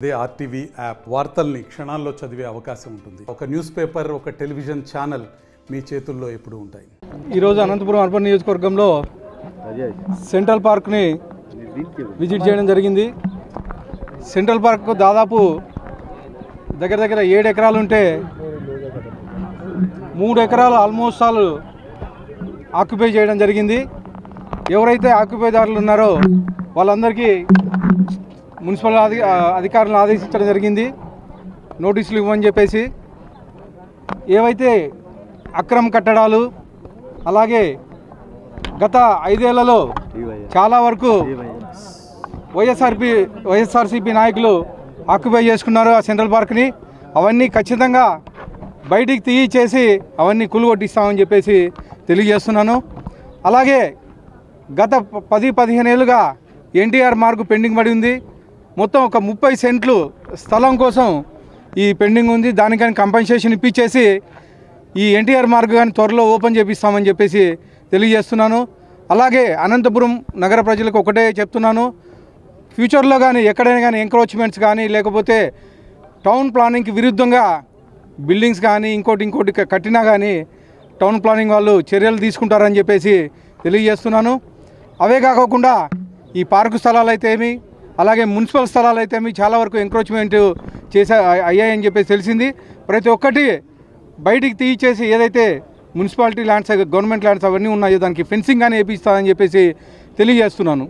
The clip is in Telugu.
అదే ఆర్టీవీ యాప్ వార్తల్ని క్షణాల్లో చదివే అవకాశం ఉంటుంది. ఒక న్యూస్ పేపర్, ఒక టెలివిజన్ ఛానల్ మీ చేతుల్లో ఎప్పుడూ ఉంటాయి. ఈరోజు అనంతపురం అర్బన్ నియోజకవర్గంలో సెంట్రల్ పార్క్ని విజిట్ చేయడం జరిగింది. సెంట్రల్ పార్క్ దాదాపు దగ్గర 7 ఎకరాలు ఉంటే 3 ఎకరాలు ఆల్మోస్ట్ ఆల్ ఆక్యుపై చేయడం జరిగింది. ఎవరైతే ఆక్యుపైదారులు ఉన్నారో వాళ్ళందరికీ మున్సిపల్ అధికారులను ఆదేశించడం జరిగింది, నోటీసులు ఇవ్వమని చెప్పేసి. ఏవైతే అక్రమ కట్టడాలు, అలాగే గత 5 ఏళ్లలో చాలా వరకు వైఎస్ఆర్సీపీ నాయకులు ఆక్యుపై చేసుకున్నారు ఆ సెంట్రల్ పార్క్ని, అవన్నీ ఖచ్చితంగా బయటికి తీయించేసి అవన్నీ కూలగొట్టిస్తామని చెప్పేసి తెలియజేస్తున్నాను. అలాగే గత 10-15 ఏళ్ళుగా ఎన్టీఆర్ మార్గు పెండింగ్ పడి ఉంది. మొత్తం ఒక 30 సెంట్లు స్థలం కోసం ఈ పెండింగ్ ఉంది. దానికని కంపెన్సేషన్ ఇప్పించేసి ఈ ఎన్టీఆర్ మార్గ్ కానీ త్వరలో ఓపెన్ చేపిస్తామని చెప్పేసి తెలియజేస్తున్నాను. అలాగే అనంతపురం నగర ప్రజలకు ఒకటే చెప్తున్నాను, ఫ్యూచర్లో కానీ ఎక్కడైనా కానీ ఎంక్రోచ్మెంట్స్ కానీ లేకపోతే టౌన్ ప్లానింగ్కి విరుద్ధంగా బిల్డింగ్స్ కానీ ఇంకోటి కట్టినా కానీ టౌన్ ప్లానింగ్ వాళ్ళు చర్యలు తీసుకుంటారని చెప్పేసి తెలియజేస్తున్నాను. అవే కాకుండా ఈ పార్కు స్థలాలు అయితేమి, అలాగే మున్సిపల్ స్థలాలు అయితేమి చాలా వరకు ఎంక్రోచ్మెంట్ అయ్యాయని చెప్పేసి తెలిసింది. ప్రతి ఒక్కటి బయటికి తీయించేసి ఏదైతే మున్సిపాలిటీ ల్యాండ్స్, గవర్నమెంట్ ల్యాండ్స్ అవన్నీ ఉన్నాయో దానికి ఫెన్సింగ్ కానీ వేపిస్తారని చెప్పేసి తెలియజేస్తున్నాను.